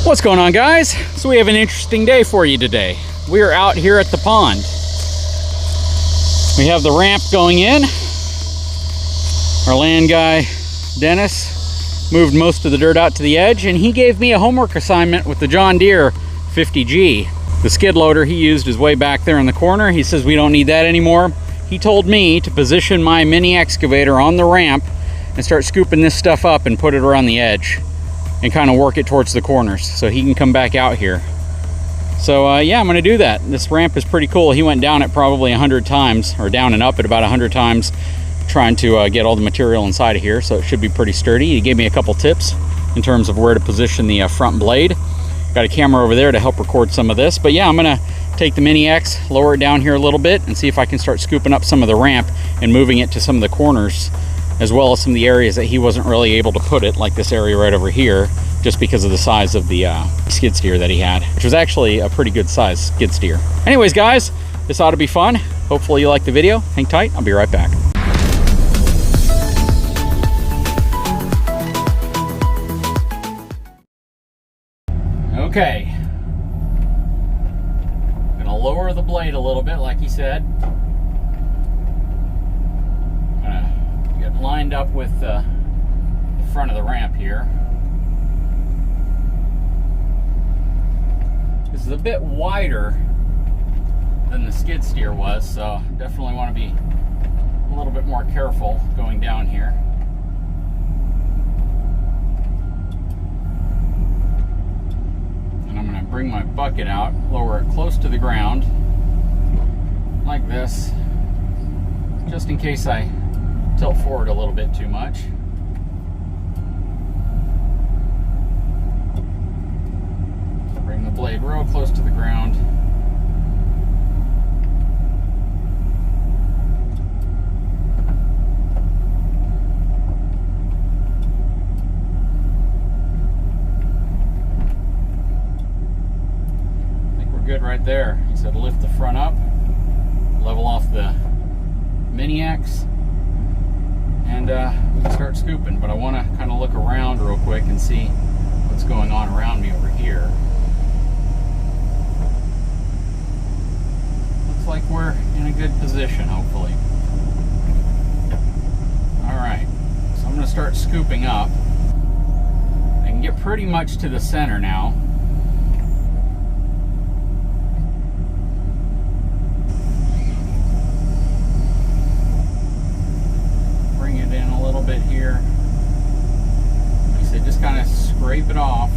What's going on, guys? So we have an interesting day for you today. We are out here at the pond. We have the ramp going in. Our land guy, Dennis, moved most of the dirt out to the edge, and he gave me a homework assignment with the John Deere 50G. The skid loader he used is way back there in the corner. He says we don't need that anymore. He told me to position my mini excavator on the ramp and start scooping this stuff up and put it around the edge and kind of work it towards the corners so he can come back out here. So yeah, I'm gonna do that. This ramp is pretty cool. He went down it probably 100 times, or down and up it about 100 times, trying to get all the material inside of here, so it should be pretty sturdy. He gave me a couple tips in terms of where to position the front blade. Got a camera over there to help record some of this. But yeah, I'm gonna take the Mini X, lower it down here a little bit, and see if I can start scooping up some of the ramp and moving it to some of the corners, as well as some of the areas that he wasn't really able to put it, like this area right over here, just because of the size of the skid steer that he had, which was actually a pretty good size skid steer. Anyways, guys, this ought to be fun. Hopefully you like the video. Hang tight, I'll be right back. Okay, I'm gonna lower the blade a little bit, like he said. I'm gonna get lined up with the front of the ramp here. This is a bit wider than the skid steer was, so definitely want to be a little bit more careful going down here. Bring my bucket out, lower it close to the ground, like this, just in case I tilt forward a little bit too much. Bring the blade real close to the ground. Good right there. He said lift the front up, level off the Mini X, and we can start scooping. But I want to kind of look around real quick and see what's going on around me over here. Looks like we're in a good position, hopefully. Alright, so I'm going to start scooping up. I can get pretty much to the center now. Bit here. He said just kind of scrape it off.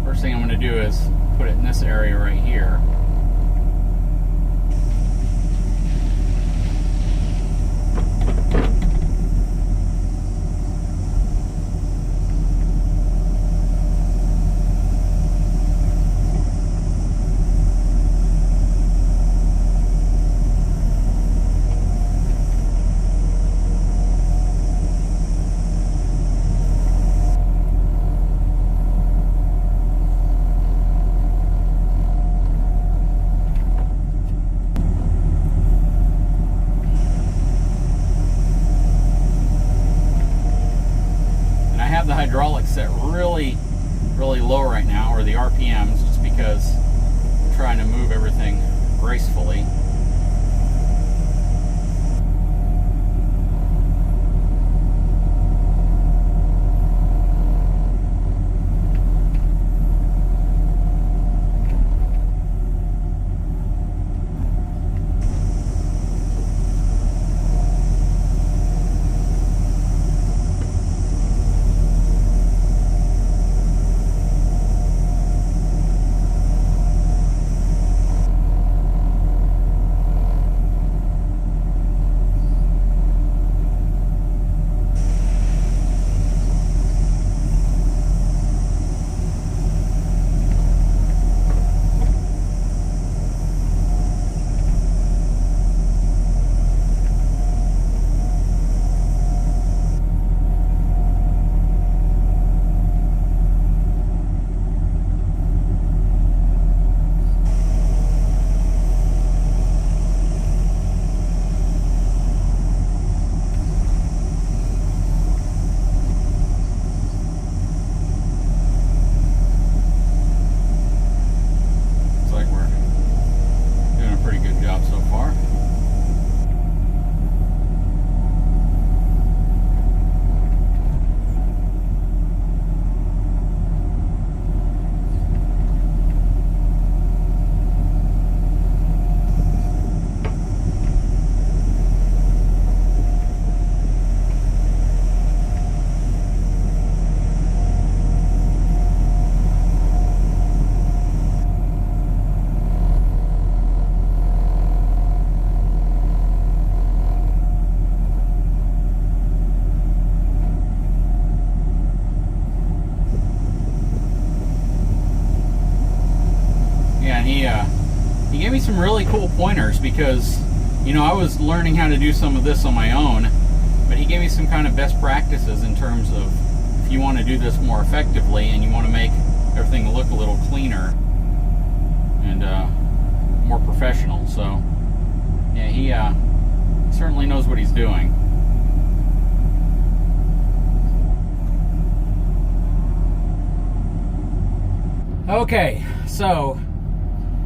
First thing I'm going to do is put it in this area right here. The hydraulics set really low right now, or the RPMs, just because I'm trying to move everything gracefully. some really cool pointers because, you know, I was learning how to do some of this on my own, but he gave me some kind of best practices in terms of if you want to do this more effectively and you want to make everything look a little cleaner and more professional. So yeah, he certainly knows what he's doing. Okay, so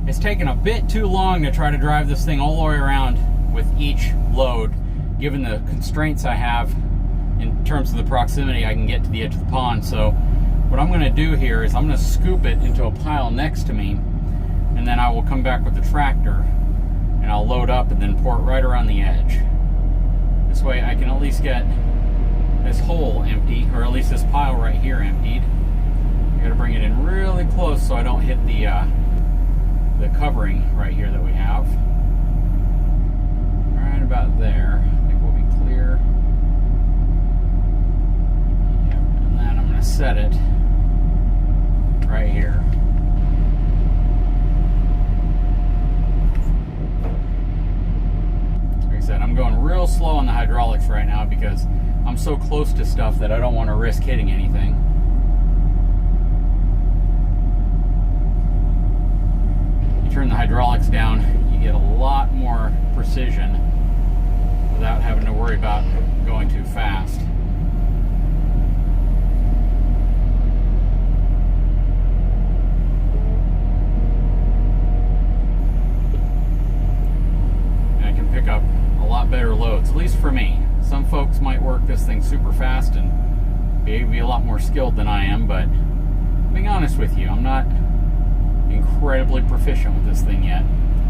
it's taken a bit too long to try to drive this thing all the way around with each load, given the constraints I have in terms of the proximity I can get to the edge of the pond. So what I'm going to do here is I'm going to scoop it into a pile next to me, and then I will come back with the tractor and I'll load up and then pour it right around the edge. This way I can at least get this hole empty, or at least this pile right here emptied. I got to bring it in really close so I don't hit the covering right here that we have. Right about there. I think we'll be clear. Yep. And then I'm going to set it right here. Like I said, I'm going real slow on the hydraulics right now because I'm so close to stuff that I don't want to risk hitting anything. Turn the hydraulics down, you get a lot more precision without having to worry about going too fast. And I can pick up a lot better loads, at least for me. Some folks might work this thing super fast and be a lot more skilled than I am, but being honest with you, I'm not incredibly proficient with this thing yet,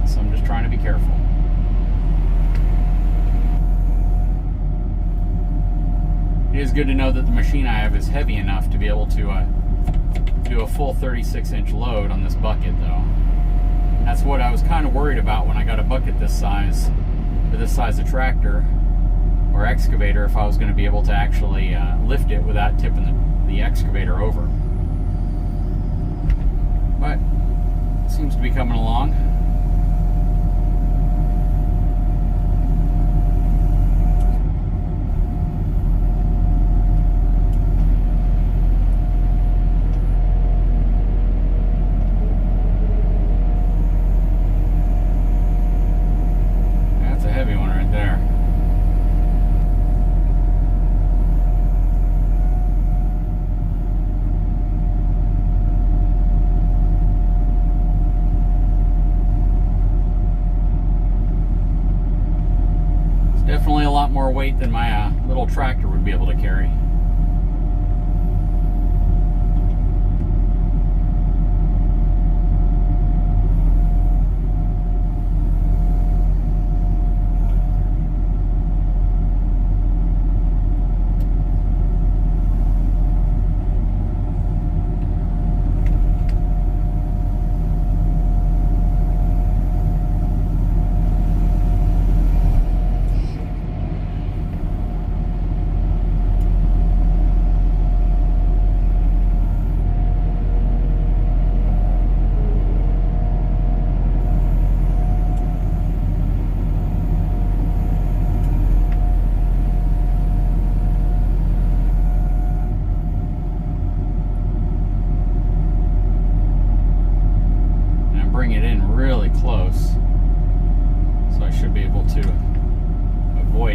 so I'm just trying to be careful. It is good to know that the machine I have is heavy enough to be able to do a full 36-inch load on this bucket, though. That's what I was kind of worried about when I got a bucket this size, for this size of tractor or excavator, if I was going to be able to actually lift it without tipping the excavator over. But seems to be coming along. That's a heavy one right there. Definitely a lot more weight than my little tractor would be able to carry.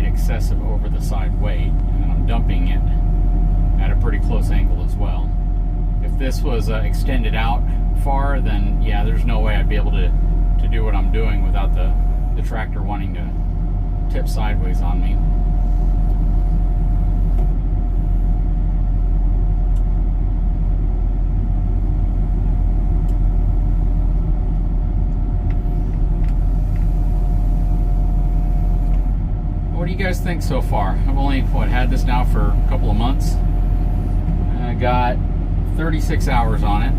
Excessive over the side weight, and then I'm dumping it at a pretty close angle as well. If this was extended out far, then yeah, there's no way I'd be able to do what I'm doing without the tractor wanting to tip sideways on me. What do you guys think so far? I've only had this now for a couple of months. I got 36 hours on it,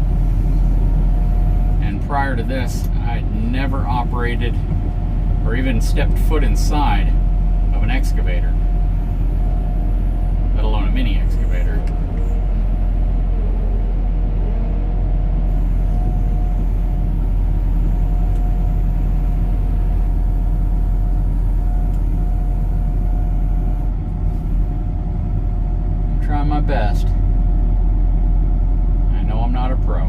and prior to this I'd never operated or even stepped foot inside of an excavator, let alone a mini excavator. best. I know I'm not a pro.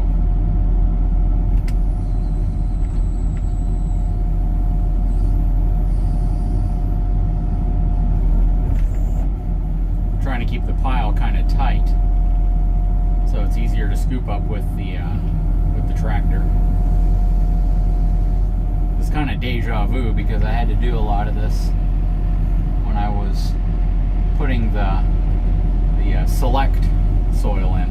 Trying to keep the pile kind of tight so it's easier to scoop up with the tractor. It's kind of deja vu because I had to do a lot of this when I was putting the select soil in.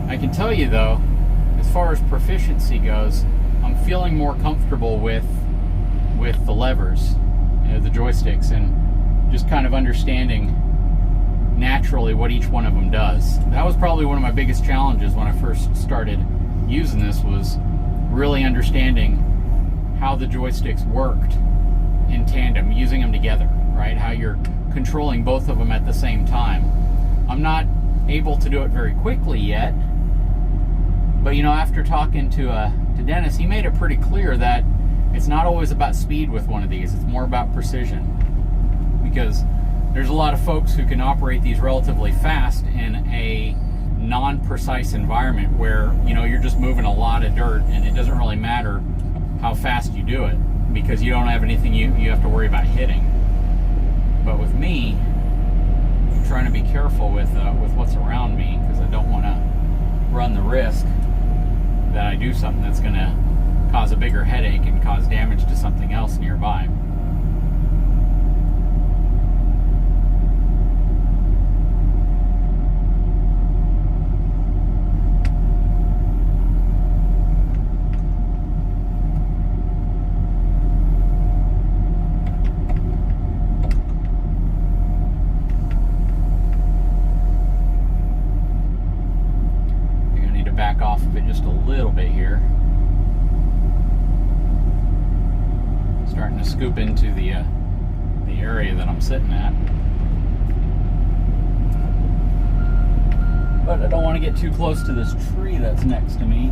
I can tell you though, as far as proficiency goes, I'm feeling more comfortable with the levers, the joysticks, and just kind of understanding naturally what each one of them does. That was probably one of my biggest challenges when I first started using this, was really understanding how the joysticks worked in tandem, using them together, right? How you're controlling both of them at the same time. I'm not able to do it very quickly yet, but you know, after talking to Dennis, he made it pretty clear that it's not always about speed with one of these. It's more about precision, because there's a lot of folks who can operate these relatively fast in a non-precise environment where, you know, you're just moving a lot of dirt and it doesn't really matter how fast you do it because you don't have anything you have to worry about hitting. But with me, I'm trying to be careful with what's around me, because I don't want to run the risk that I do something that's going to cause a bigger headache and cause damage to something else nearby. Back off of it just a little bit here. Starting to scoop into the area that I'm sitting at. But I don't want to get too close to this tree that's next to me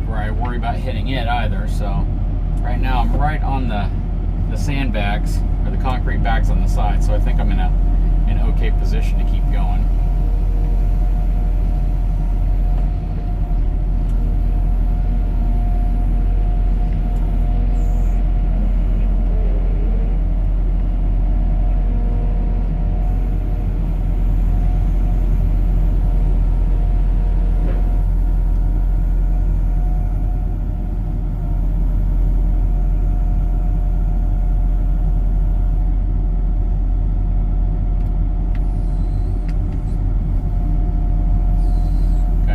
where I worry about hitting it either. So right now I'm right on the sandbags, or the concrete bags on the side, so I think I'm in an okay position to keep going.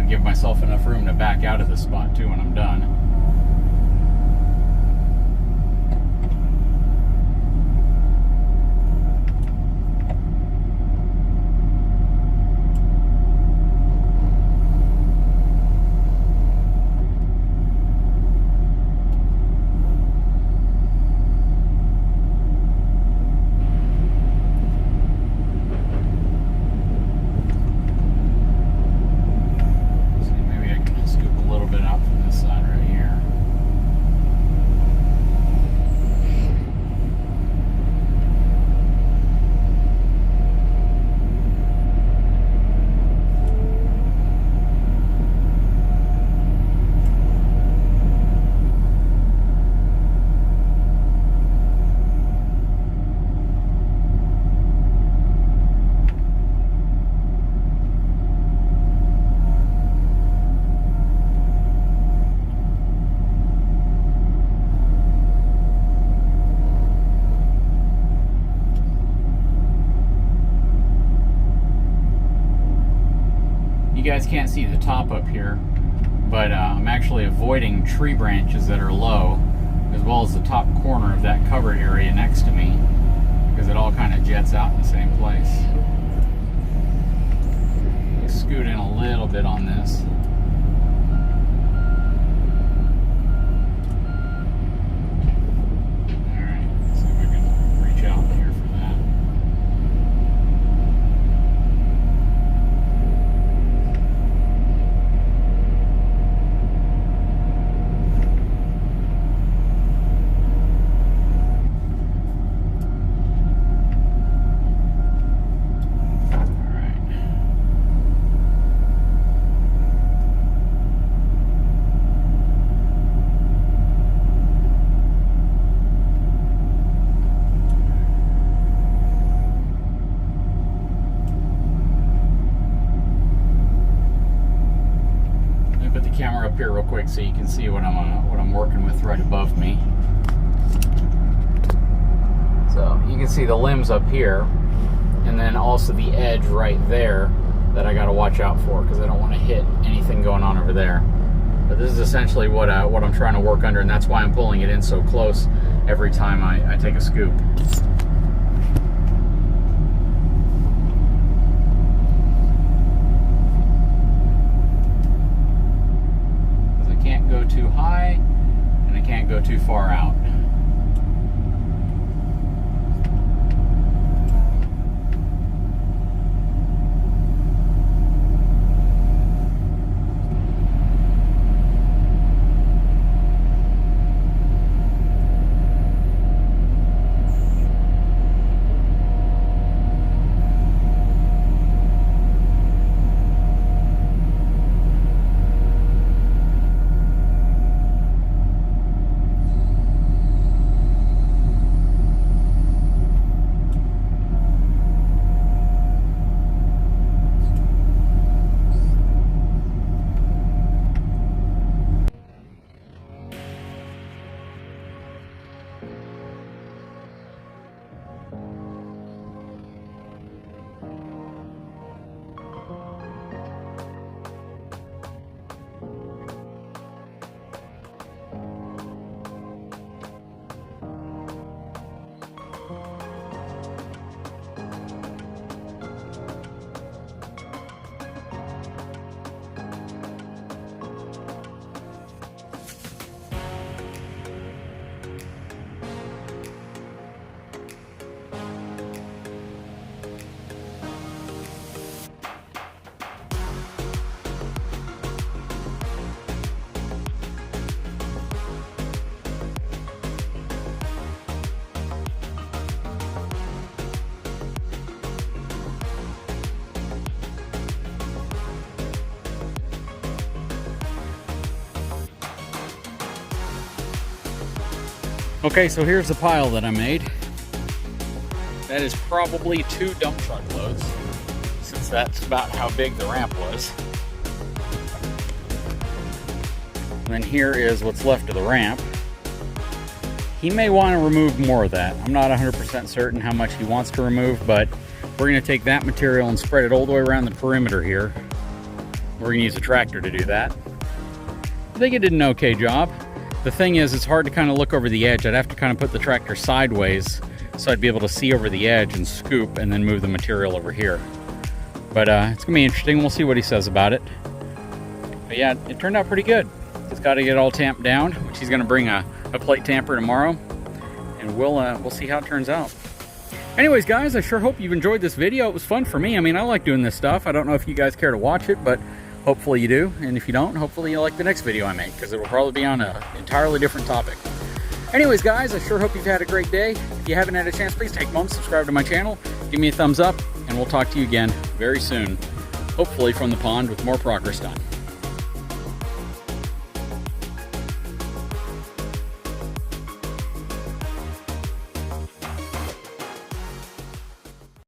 Give myself enough room to back out of this spot too when I'm done. You guys can't see the top up here, but I'm actually avoiding tree branches that are low, as well as the top corner of that covered area next to me, because it all kind of jets out in the same place. Let's scoot in a little bit on this. camera up here real quick so you can see what I'm working with right above me. So you can see the limbs up here, and then also the edge right there that I got to watch out for because I don't want to hit anything going on over there. But this is essentially what I'm trying to work under, and that's why I'm pulling it in so close every time I take a scoop. Because I can't go too high, and I can't go too far out. Okay, so here's the pile that I made. That is probably 2 dump truck loads, since that's about how big the ramp was. And then here is what's left of the ramp. He may want to remove more of that. I'm not 100% certain how much he wants to remove, but we're going to take that material and spread it all the way around the perimeter here. We're going to use a tractor to do that. I think it did an okay job. The thing is, it's hard to kind of look over the edge. I'd have to kind of put the tractor sideways so I'd be able to see over the edge and scoop and then move the material over here. But it's gonna be interesting. We'll see what he says about it. But yeah, it turned out pretty good. Just got to get it all tamped down, which he's gonna bring a plate tamper tomorrow, and we'll see how it turns out. Anyways, guys, I sure hope you've enjoyed this video. It was fun for me. I mean, I like doing this stuff. I don't know if you guys care to watch it, but hopefully you do, and if you don't, hopefully you'll like the next video I make, because it will probably be on an entirely different topic. Anyways, guys, I sure hope you've had a great day. If you haven't had a chance, please take a moment, subscribe to my channel, give me a thumbs up, and we'll talk to you again very soon, hopefully from the pond with more progress done.